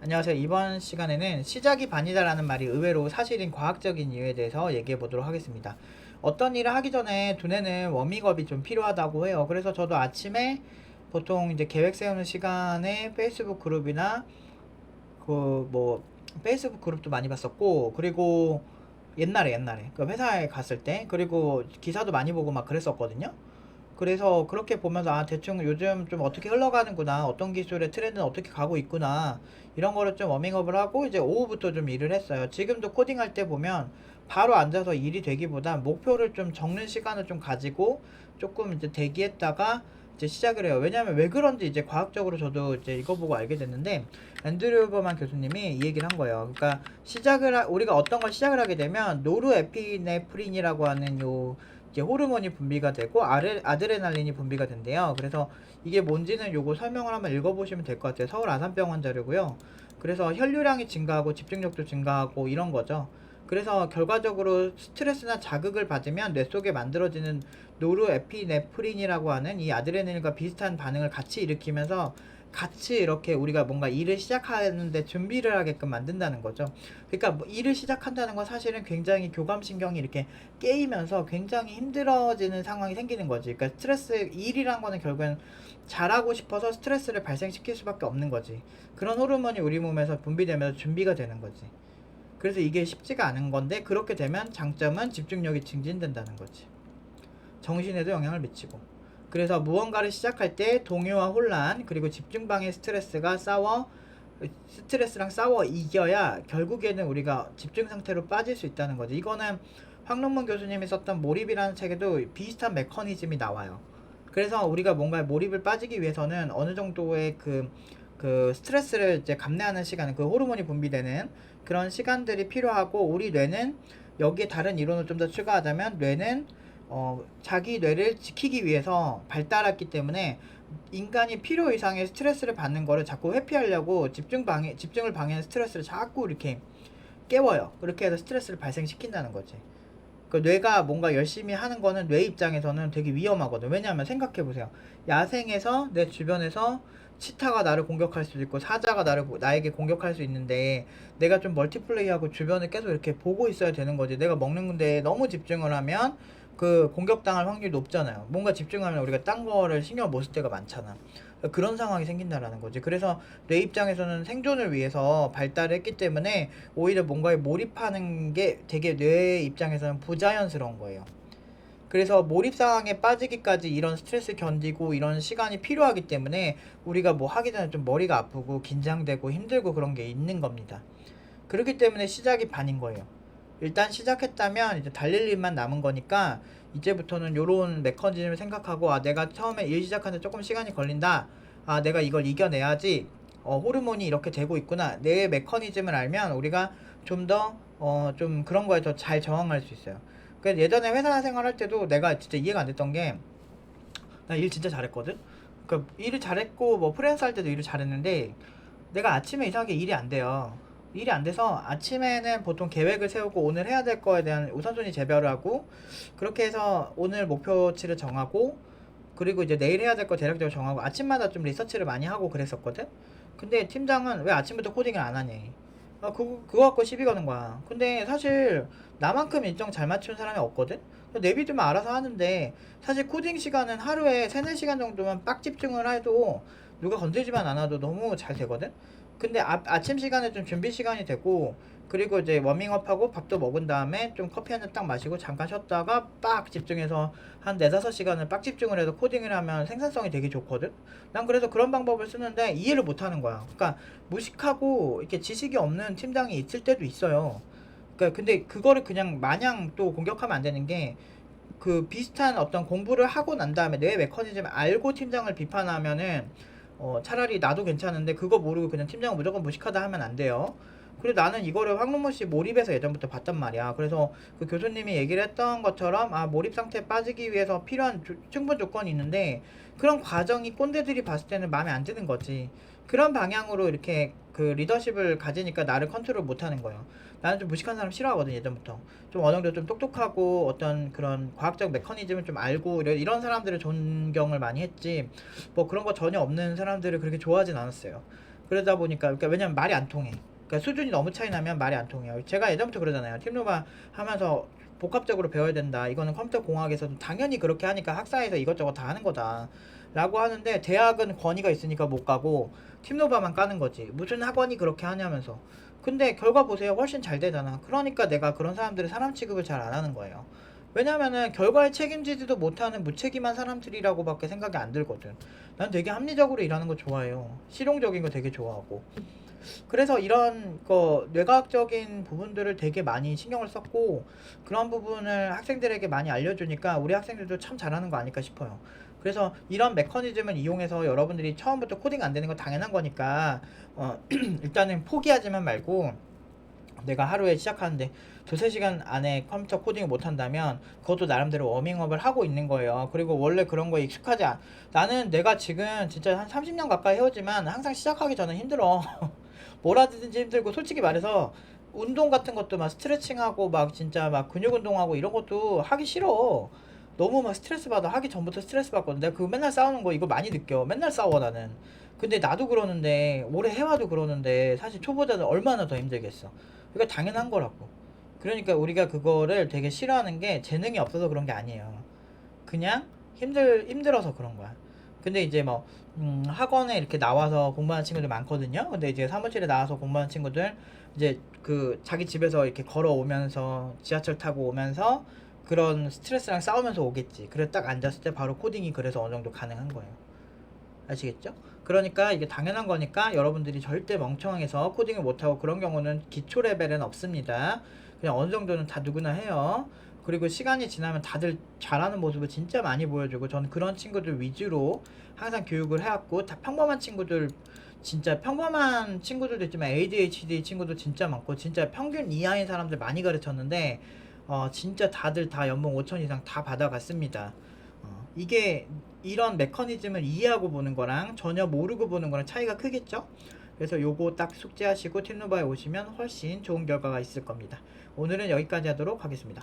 안녕하세요. 이번 시간에는 시작이 반이다라는 말이 의외로 사실인 과학적인 이유에 대해서 얘기해 보도록 하겠습니다. 어떤 일을 하기 전에 두뇌는 워밍업이 좀 필요하다고 해요. 그래서 저도 아침에 보통 이제 계획 세우는 시간에 페이스북 그룹이나 그 뭐 페이스북 그룹도 많이 봤었고, 그리고 옛날에 그 회사에 갔을 때, 그리고 기사도 많이 보고 막 그랬었거든요. 그래서 그렇게 보면서 대충 요즘 좀 어떻게 흘러가는구나, 어떤 기술의 트렌드는 어떻게 가고 있구나, 이런 거를 좀 워밍업을 하고 이제 오후부터 좀 일을 했어요. 지금도 코딩할 때 보면 바로 앉아서 일이 되기보다 목표를 좀 적는 시간을 좀 가지고 조금 이제 대기했다가 이제 시작을 해요. 왜냐하면 왜 그런지 이제 과학적으로 저도 이제 이거 보고 알게 됐는데, 앤드류 버만 교수님이 이 얘기를 한 거예요. 그러니까 우리가 어떤 걸 시작을 하게 되면 노르에피네프린이라고 하는 요 이제 호르몬이 분비가 되고 아드레날린이 분비가 된대요. 그래서 이게 뭔지는 요거 설명을 한번 읽어보시면 될 것 같아요. 서울 아산병원 자료고요. 그래서 혈류량이 증가하고 집중력도 증가하고 이런 거죠. 그래서 결과적으로 스트레스나 자극을 받으면 뇌 속에 만들어지는 노르에피네프린이라고 하는 이 아드레날린과 비슷한 반응을 같이 일으키면서 같이 이렇게 우리가 뭔가 일을 시작하는데 준비를 하게끔 만든다는 거죠. 그러니까 뭐 일을 시작한다는 건 사실은 굉장히 교감신경이 이렇게 깨이면서 굉장히 힘들어지는 상황이 생기는 거지. 그러니까 일이란 거는 결국엔 잘하고 싶어서 스트레스를 발생시킬 수밖에 없는 거지. 그런 호르몬이 우리 몸에서 분비되면서 준비가 되는 거지. 그래서 이게 쉽지가 않은 건데, 그렇게 되면 장점은 집중력이 증진된다는 거지. 정신에도 영향을 미치고. 그래서 무언가를 시작할 때 동요와 혼란, 그리고 집중방해 스트레스랑 싸워 이겨야 결국에는 우리가 집중 상태로 빠질 수 있다는 거죠. 이거는 황론문 교수님이 썼던 몰입이라는 책에도 비슷한 메커니즘이 나와요. 그래서 우리가 뭔가 몰입을 빠지기 위해서는 어느 정도의 그 스트레스를 이제 감내하는 시간, 그 호르몬이 분비되는 그런 시간들이 필요하고, 우리 뇌는 여기에 다른 이론을 좀 더 추가하자면, 뇌는 자기 뇌를 지키기 위해서 발달했기 때문에 인간이 필요 이상의 스트레스를 받는 거를 자꾸 회피하려고 집중을 방해하는 스트레스를 자꾸 이렇게 깨워요. 그렇게 해서 스트레스를 발생시킨다는 거지. 그 뇌가 뭔가 열심히 하는 거는 뇌 입장에서는 되게 위험하거든. 왜냐하면 생각해보세요. 야생에서 내 주변에서 치타가 나를 공격할 수도 있고 사자가 나에게 공격할 수 있는데, 내가 좀 멀티플레이하고 주변을 계속 이렇게 보고 있어야 되는 거지. 내가 먹는 건데 너무 집중을 하면 그 공격당할 확률이 높잖아요. 뭔가 집중하면 우리가 딴 거를 신경 못 쓸 때가 많잖아. 그런 상황이 생긴다라는 거지. 그래서 뇌 입장에서는 생존을 위해서 발달을 했기 때문에 오히려 뭔가에 몰입하는 게 되게 뇌 입장에서는 부자연스러운 거예요. 그래서 몰입 상황에 빠지기까지 이런 스트레스 견디고 이런 시간이 필요하기 때문에 우리가 뭐 하기 전에 좀 머리가 아프고 긴장되고 힘들고 그런 게 있는 겁니다. 그렇기 때문에 시작이 반인 거예요. 일단 시작했다면 이제 달릴 일만 남은 거니까, 이제부터는 요런 메커니즘을 생각하고, 내가 처음에 일 시작하는데 조금 시간이 걸린다, 내가 이걸 이겨내야지, 호르몬이 이렇게 되고 있구나, 내 메커니즘을 알면 우리가 좀 더 좀 그런 거에 더 잘 저항할 수 있어요. 그래서 예전에 회사 생활할 때도 내가 진짜 이해가 안 됐던 게, 나 일 진짜 잘했거든. 그러니까 일을 잘했고 뭐 프랜스 할 때도 일을 잘했는데, 내가 아침에 이상하게 일이 안 돼요. 일이 안 돼서 아침에는 보통 계획을 세우고 오늘 해야 될 거에 대한 우선순위 재별을 하고, 그렇게 해서 오늘 목표치를 정하고, 그리고 이제 내일 해야 될 거 대략적으로 정하고 아침마다 좀 리서치를 많이 하고 그랬었거든. 근데 팀장은 왜 아침부터 코딩을 안 하니? 그거 갖고 시비 거는 거야. 근데 사실 나만큼 일정 잘 맞춘 사람이 없거든? 내비두면 알아서 하는데, 사실 코딩 시간은 하루에 3, 4시간 정도만 빡 집중을 해도 누가 건들지만 않아도 너무 잘 되거든? 근데 아침 시간에 좀 준비 시간이 되고, 그리고 이제 워밍업하고 밥도 먹은 다음에 좀 커피 한 잔 딱 마시고 잠깐 쉬었다가 빡 집중해서 한 4, 5시간을 빡 집중을 해서 코딩을 하면 생산성이 되게 좋거든? 난 그래서 그런 방법을 쓰는데 이해를 못 하는 거야. 그러니까 무식하고 이렇게 지식이 없는 팀장이 있을 때도 있어요. 그러니까 근데 그거를 그냥 마냥 또 공격하면 안 되는 게, 그 비슷한 어떤 공부를 하고 난 다음에 내 메커니즘을 알고 팀장을 비판하면은 차라리 나도 괜찮은데, 그거 모르고 그냥 팀장을 무조건 무식하다 하면 안 돼요. 그리고 나는 이거를 황문모 씨 몰입해서 예전부터 봤단 말이야. 그래서 그 교수님이 얘기를 했던 것처럼, 몰입 상태에 빠지기 위해서 필요한 충분 조건이 있는데, 그런 과정이 꼰대들이 봤을 때는 마음에 안 드는 거지. 그런 방향으로 이렇게 그 리더십을 가지니까 나를 컨트롤 못 하는 거예요. 나는 좀 무식한 사람 싫어하거든, 예전부터. 좀 어느 정도 좀 똑똑하고 어떤 그런 과학적 메커니즘을 좀 알고 이런 사람들을 존경을 많이 했지, 뭐 그런 거 전혀 없는 사람들을 그렇게 좋아하진 않았어요. 그러다 보니까 그러니까 왜냐면 말이 안 통해. 그러니까 수준이 너무 차이 나면 말이 안 통해요. 제가 예전부터 그러잖아요. 팀노바 하면서 복합적으로 배워야 된다. 이거는 컴퓨터 공학에서도 당연히 그렇게 하니까 학사에서 이것저것 다 하는 거다. 라고 하는데 대학은 권위가 있으니까 못 가고 팀노바만 까는 거지. 무슨 학원이 그렇게 하냐면서. 근데 결과 보세요. 훨씬 잘 되잖아. 그러니까 내가 그런 사람들의 사람 취급을 잘 안 하는 거예요. 왜냐면은 결과에 책임지지도 못하는 무책임한 사람들이라고밖에 생각이 안 들거든. 난 되게 합리적으로 일하는 거 좋아해요. 실용적인 거 되게 좋아하고. 그래서 이런 거 뇌과학적인 부분들을 되게 많이 신경을 썼고 그런 부분을 학생들에게 많이 알려주니까 우리 학생들도 참 잘하는 거 아닐까 싶어요. 그래서 이런 메커니즘을 이용해서 여러분들이 처음부터 코딩 안 되는 거 당연한 거니까 일단은 포기하지만 말고 내가 하루에 시작하는데 두세 시간 안에 컴퓨터 코딩을 못한다면 그것도 나름대로 워밍업을 하고 있는 거예요. 그리고 원래 그런 거에 익숙하지 나는 내가 지금 진짜 한 30년 가까이 해오지만 항상 시작하기 전에 힘들어. 뭘 하든지 힘들고 솔직히 말해서 운동 같은 것도 막 스트레칭하고 막 진짜 막 근육 운동하고 이런 것도 하기 싫어. 너무 막 스트레스 받아. 하기 전부터 스트레스 받거든. 내가 그거 맨날 싸우는 거 이거 많이 느껴. 맨날 싸워 나는. 근데 나도 그러는데 오래 해와도 그러는데 사실 초보자는 얼마나 더 힘들겠어. 그러니까 당연한 거라고. 그러니까 우리가 그거를 되게 싫어하는 게 재능이 없어서 그런 게 아니에요. 그냥 힘들어서 그런 거야. 근데 이제 뭐 학원에 이렇게 나와서 공부하는 친구들 많거든요. 근데 이제 사무실에 나와서 공부하는 친구들 이제 그 자기 집에서 이렇게 걸어오면서 지하철 타고 오면서 그런 스트레스랑 싸우면서 오겠지. 그래 딱 앉았을 때 바로 코딩이 그래서 어느 정도 가능한 거예요. 아시겠죠? 그러니까 이게 당연한 거니까 여러분들이 절대 멍청해서 코딩을 못하고 그런 경우는 기초 레벨은 없습니다. 그냥 어느 정도는 다 누구나 해요. 그리고 시간이 지나면 다들 잘하는 모습을 진짜 많이 보여주고 저는 그런 친구들 위주로 항상 교육을 해왔고 다 평범한 친구들 진짜 평범한 친구들도 있지만 ADHD 친구도 진짜 많고 진짜 평균 이하인 사람들 많이 가르쳤는데 진짜 다들 다 연봉 5천 이상 다 받아갔습니다. 이게 이런 메커니즘을 이해하고 보는 거랑 전혀 모르고 보는 거랑 차이가 크겠죠? 그래서 요거 딱 숙지하시고 팀노바에 오시면 훨씬 좋은 결과가 있을 겁니다. 오늘은 여기까지 하도록 하겠습니다.